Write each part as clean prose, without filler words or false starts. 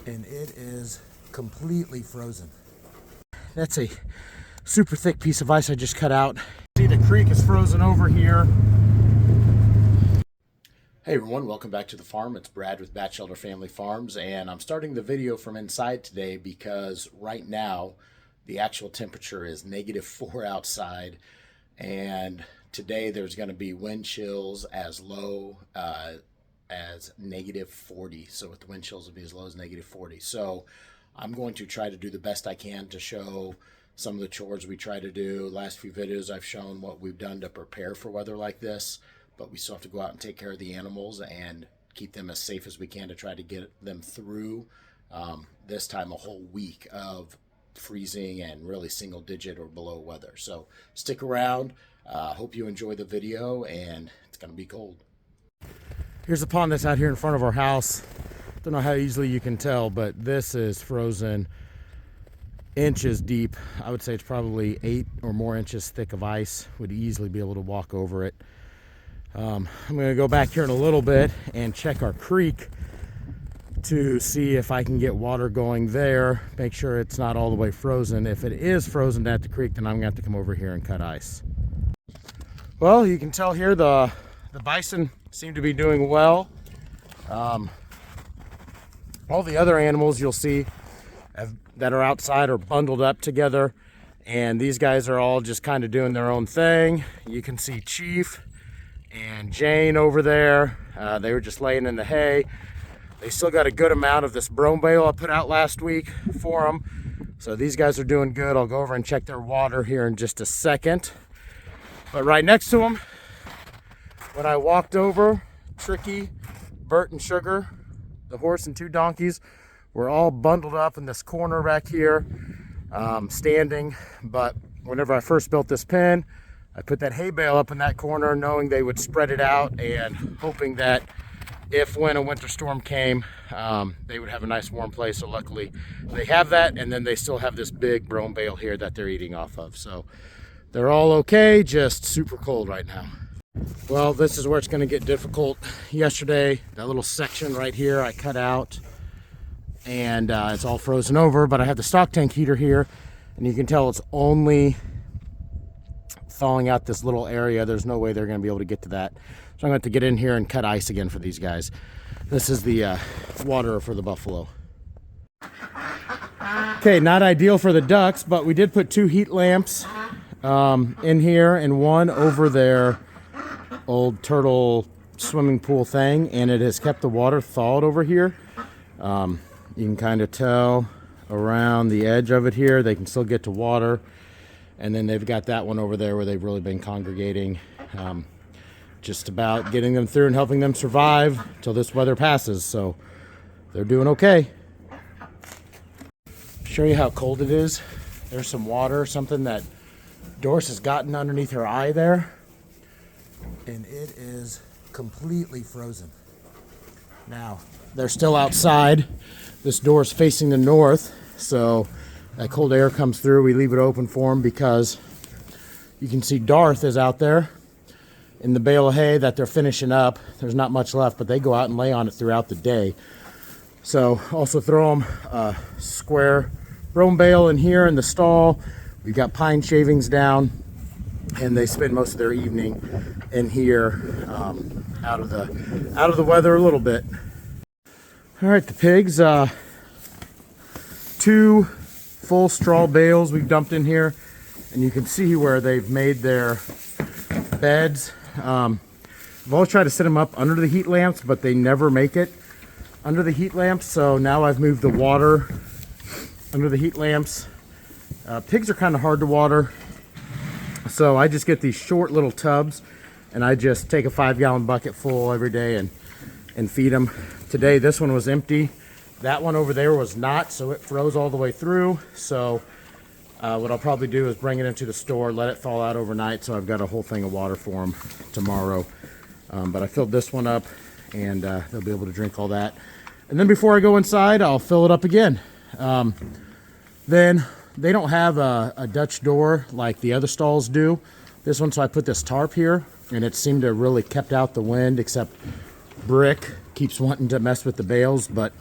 and it is completely frozen. That's a super thick piece of ice I just cut out. See, the creek is frozen over here. Hey everyone, welcome back to the farm. It's Brad with Batchelder Family Farms, and I'm starting the video from inside today because right now the actual temperature is -4 outside, and today there's going to be wind chills as low as -40. So with the wind chills, it'll be as low as -40. So I'm going to try to do the best I can to show some of the chores we try to do. Last few videos I've shown what we've done to prepare for weather like this, but we still have to go out and take care of the animals and keep them as safe as we can to try to get them through this time a whole week of freezing and really single digit or below weather. So stick around. Hope you enjoy the video, and it's going to be cold. Here's the pond that's out here in front of our house. Don't know how easily you can tell, but this is frozen inches deep. I would say it's probably 8 or more inches thick of ice. Would easily be able to walk over it. I'm going to go back here in a little bit and check our creek to see if I can get water going there. Make sure it's not all the way frozen. If it is frozen at the creek, then I'm going to have to come over here and cut ice. Well, you can tell here the bison seem to be doing well. All the other animals you'll see that are outside are bundled up together, and these guys are all just kind of doing their own thing. You can see Chief and Jane over there. They were just laying in the hay. They still got a good amount of this brome bale I put out last week for them. So these guys are doing good. I'll go over and check their water here in just a second. But right next to them, when I walked over, Tricky, Bert, and Sugar, the horse and 2 donkeys, were all bundled up in this corner back here, standing. But whenever I first built this pen, I put that hay bale up in that corner knowing they would spread it out and hoping that when a winter storm came, they would have a nice warm place. So luckily they have that, and then they still have this big brome bale here that they're eating off of. So they're all okay, just super cold right now. Well, this is where it's going to get difficult. Yesterday, that little section right here I cut out, and it's all frozen over, but I have the stock tank heater here, and you can tell it's only thawing out this little area. There's no way they're going to be able to get to that. So I'm going to have to get in here and cut ice again for these guys. This is the water for the buffalo. Okay, not ideal for the ducks, but we did put 2 heat lamps in here and one over their old turtle swimming pool thing, and it has kept the water thawed over here. You can kind of tell around the edge of it here, they can still get to water. And then they've got that one over there where they've really been congregating, just about getting them through and helping them survive till this weather passes. So they're doing okay. Show you how cold it is. There's some water, something that Doris has gotten underneath her eye there, and it is completely frozen. Now, they're still outside. This door is facing the north, so that cold air comes through. We leave it open for them because you can see Darth is out there in the bale of hay that they're finishing up. There's not much left, but they go out and lay on it throughout the day. So also throw them a square brome bale in here in the stall. We've got pine shavings down, and they spend most of their evening in here, out of the weather a little bit. All right, the pigs, 2 full straw bales we've dumped in here, and you can see where they've made their beds. I've always tried to set them up under the heat lamps, but they never make it under the heat lamps. So now I've moved the water under the heat lamps. Pigs are kind of hard to water, so I just get these short little tubs, and I just take a 5-gallon bucket full every day and feed them. Today this one was empty. That one over there was not, so it froze all the way through. So what I'll probably do is bring it into the store, let it thaw out overnight, so I've got a whole thing of water for them tomorrow. But I filled this one up, and they'll be able to drink all that. And then before I go inside, I'll fill it up again. Then they don't have a Dutch door like the other stalls do. This one, so I put this tarp here, and it seemed to really kept out the wind, except Brick keeps wanting to mess with the bales, but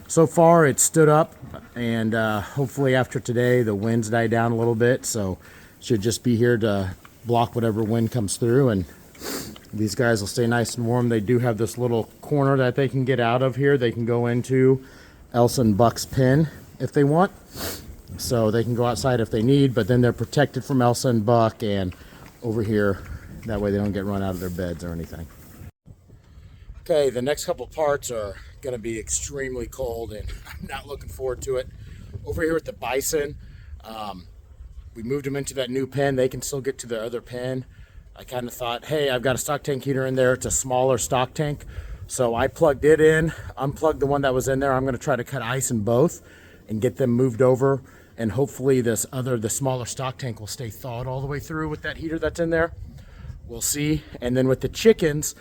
So far it's stood up, and hopefully after today the winds die down a little bit, so should just be here to block whatever wind comes through, and these guys will stay nice and warm. They do have this little corner that they can get out of here. They can go into Elsa and Buck's pen if they want, so they can go outside if they need, but then they're protected from Elsa and Buck and over here, that way they don't get run out of their beds or anything. Okay, the next couple parts are going to be extremely cold, and I'm not looking forward to it. Over here with the bison, we moved them into that new pen. They can still get to their other pen. I kind of thought, hey, I've got a stock tank heater in there. It's a smaller stock tank. So I plugged it in, unplugged the one that was in there. I'm going to try to cut ice in both and get them moved over. And hopefully the smaller stock tank will stay thawed all the way through with that heater that's in there. We'll see. And then with the chickens,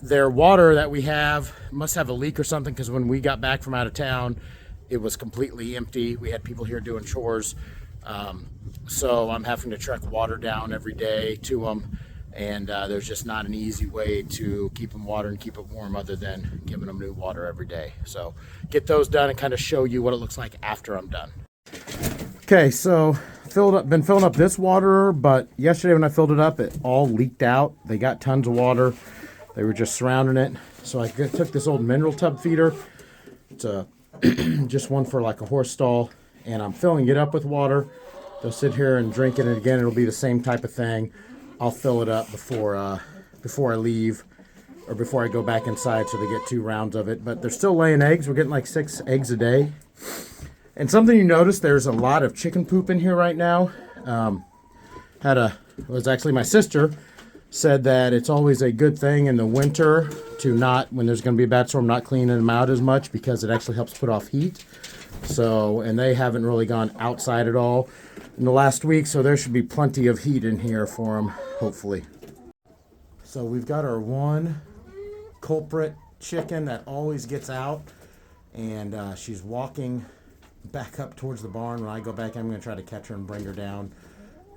their water that we have must have a leak or something, because when we got back from out of town, it was completely empty. We had people here doing chores. So I'm having to trek water down every day to them, and there's just not an easy way to keep them watered and keep it warm other than giving them new water every day. So get those done and kind of show you what it looks like after I'm done. Okay, so been filling up this water, but yesterday when I filled it up, it all leaked out. They got tons of water. They were just surrounding it. So I took this old mineral tub feeder. It's a just one for like a horse stall, and I'm filling it up with water. They'll sit here and drink it, and again, it'll be the same type of thing. I'll fill it up before I leave, or before I go back inside, so they get 2 rounds of it. But they're still laying eggs. We're getting like 6 eggs a day. And something you notice, there's a lot of chicken poop in here right now. It was actually my sister said that it's always a good thing in the winter to not, when there's going to be a bad storm, not cleaning them out as much, because it actually helps put off heat. So, and they haven't really gone outside at all in the last week, so there should be plenty of heat in here for them, hopefully. So we've got our one culprit chicken that always gets out, and she's walking back up towards the barn. When I go back, I'm going to try to catch her and bring her down.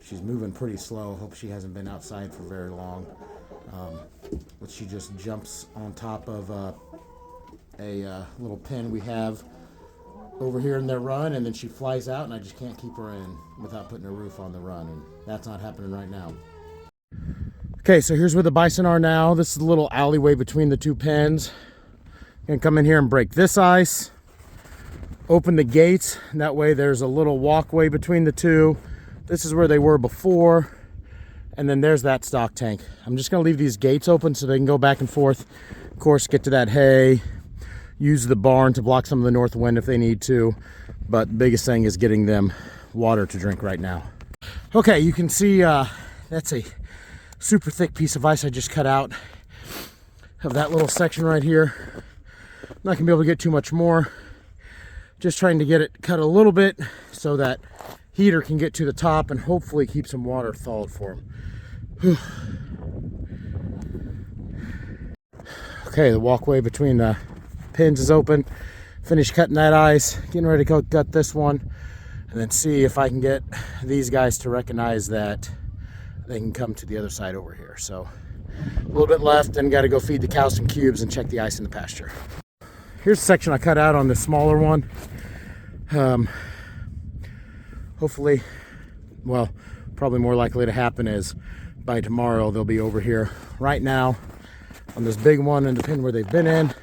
She's moving pretty slow. Hope she hasn't been outside for very long. But she just jumps on top of a little pen we have over here in their run, and then she flies out, and I just can't keep her in without putting a roof on the run, and that's not happening right now. Okay, so here's where the bison are now. This is a little alleyway between the 2 pens. I'm gonna come in here and break this ice, open the gates, and that way there's a little walkway between the 2. This is where they were before, and then there's that stock tank. I'm just gonna leave these gates open so they can go back and forth. Of course, get to that hay, use the barn to block some of the north wind if they need to, but the biggest thing is getting them water to drink right now. Okay, you can see that's a super thick piece of ice I just cut out of that little section right here. I'm not gonna be able to get too much more. Just trying to get it cut a little bit so that heater can get to the top and hopefully keep some water thawed for them. Okay, the walkway between the pins is open. Finished cutting that ice, getting ready to go gut this one, and then see if I can get these guys to recognize that they can come to the other side over here. So a little bit left, then got to go feed the cows some cubes and check the ice in the pasture. Here's the section I cut out on the smaller one. Hopefully, well, probably more likely to happen is by tomorrow they'll be over here. Right now on this big one and the pen where they've been in,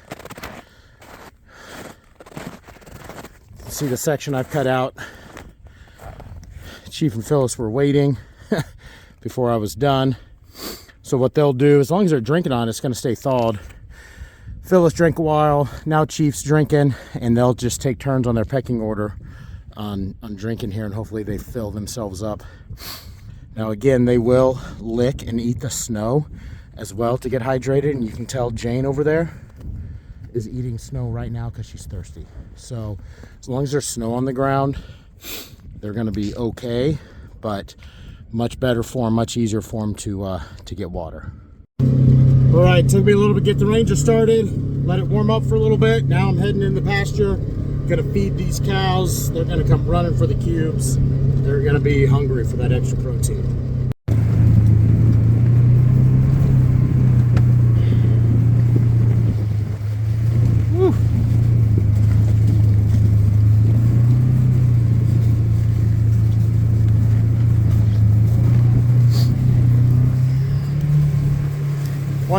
see the section I've cut out. Chief and Phyllis were waiting before I was done. So what they'll do, as long as they're drinking on it, it's going to stay thawed. Phyllis drank a while, now Chief's drinking, and they'll just take turns on their pecking order on drinking here, and hopefully they fill themselves up. Now again, they will lick and eat the snow as well to get hydrated, and you can tell Jane over there is eating snow right now because she's thirsty. So as long as there's snow on the ground, they're going to be okay, but much better for them, much easier for them to get water. All right, took me a little bit to get the Ranger started, let it warm up for a little bit. Now I'm heading in the pasture, gonna feed these cows. They're gonna come running for the cubes. They're gonna be hungry for that extra protein.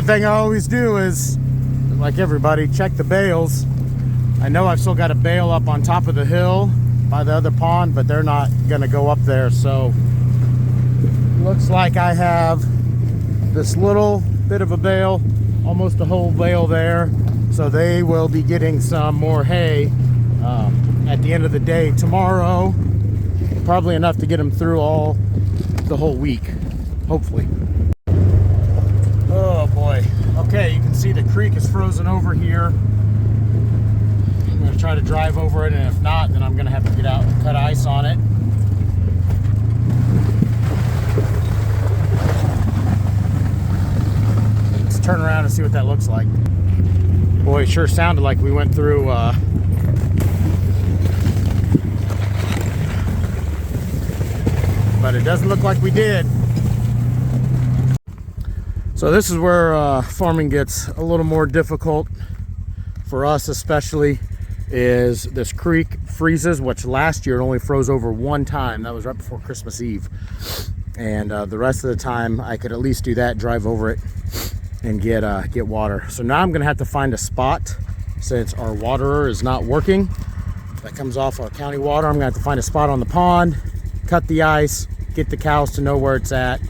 One thing I always do is, like everybody, check the bales. I know I've still got a bale up on top of the hill by the other pond, but they're not gonna go up there. So looks like I have this little bit of a bale, almost a whole bale there. So they will be getting some more hay at the end of the day tomorrow. Probably enough to get them through the whole week, hopefully. Oh boy. Okay, you can see the creek is frozen over here. I'm gonna try to drive over it, and if not, then I'm gonna have to get out and cut ice on it. Let's turn around and see what that looks like. Boy, it sure sounded like we went through but it doesn't look like we did. So this is where farming gets a little more difficult for us, especially, is this creek freezes, which last year it only froze over one time. That was right before Christmas Eve. And the rest of the time I could at least do that, drive over it and get water. So now I'm gonna have to find a spot, since our waterer is not working. That comes off our county water. I'm gonna have to find a spot on the pond, cut the ice, get the cows to know where it's at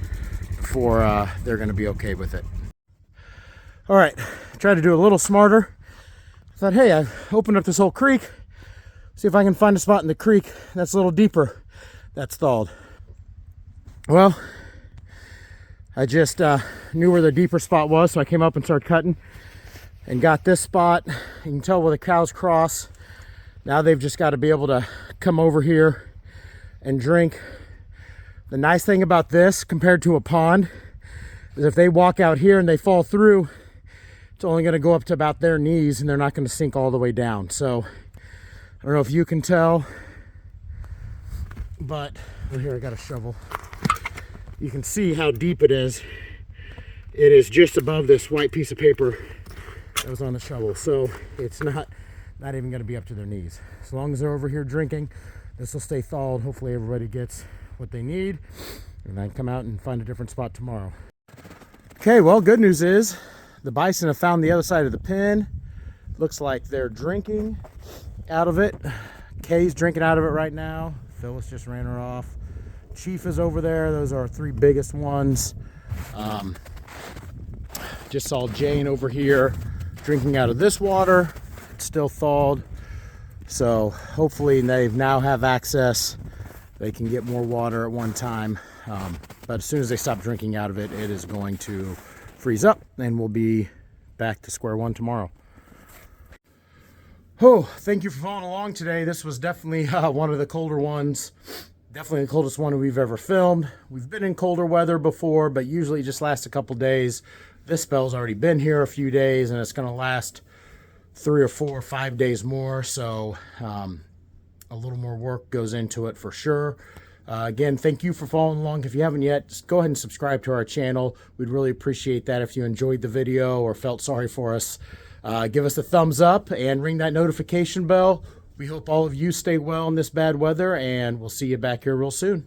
before they're gonna be okay with it. All right, try to do a little smarter. I thought, hey, I opened up this whole creek. See if I can find a spot in the creek that's a little deeper that's thawed. Well, I just knew where the deeper spot was, so I came up and started cutting and got this spot. You can tell where the cows cross. Now they've just got to be able to come over here and drink. The nice thing about this compared to a pond is if they walk out here and they fall through, it's only going to go up to about their knees and they're not going to sink all the way down. So I don't know if you can tell, but here I got a shovel. You can see how deep it is. It is just above this white piece of paper that was on the shovel. So it's not even going to be up to their knees. As long as they're over here drinking, this will stay thawed. Hopefully everybody gets what they need, and I can come out and find a different spot tomorrow. Okay, well, good news is the bison have found the other side of the pen. Looks like they're drinking out of it. Kay's drinking out of it right now. Phyllis just ran her off. Chief is over there. Those are our three biggest ones. Just saw Jane over here drinking out of this water. It's still thawed, so hopefully they now have access. They can get more water at one time, but as soon as they stop drinking out of it, it is going to freeze up and we'll be back to square one tomorrow. Oh, thank you for following along today. This was definitely one of the colder ones. Definitely the coldest one we've ever filmed. We've been in colder weather before, but usually it just lasts a couple days. This spell's already been here a few days, and it's going to last 3 or 4 or 5 days more. So a little more work goes into it for sure. Again, thank you for following along. If you haven't yet, just go ahead and subscribe to our channel. We'd really appreciate that. If you enjoyed the video or felt sorry for us, give us a thumbs up and ring that notification bell. We hope all of you stay well in this bad weather, and we'll see you back here real soon.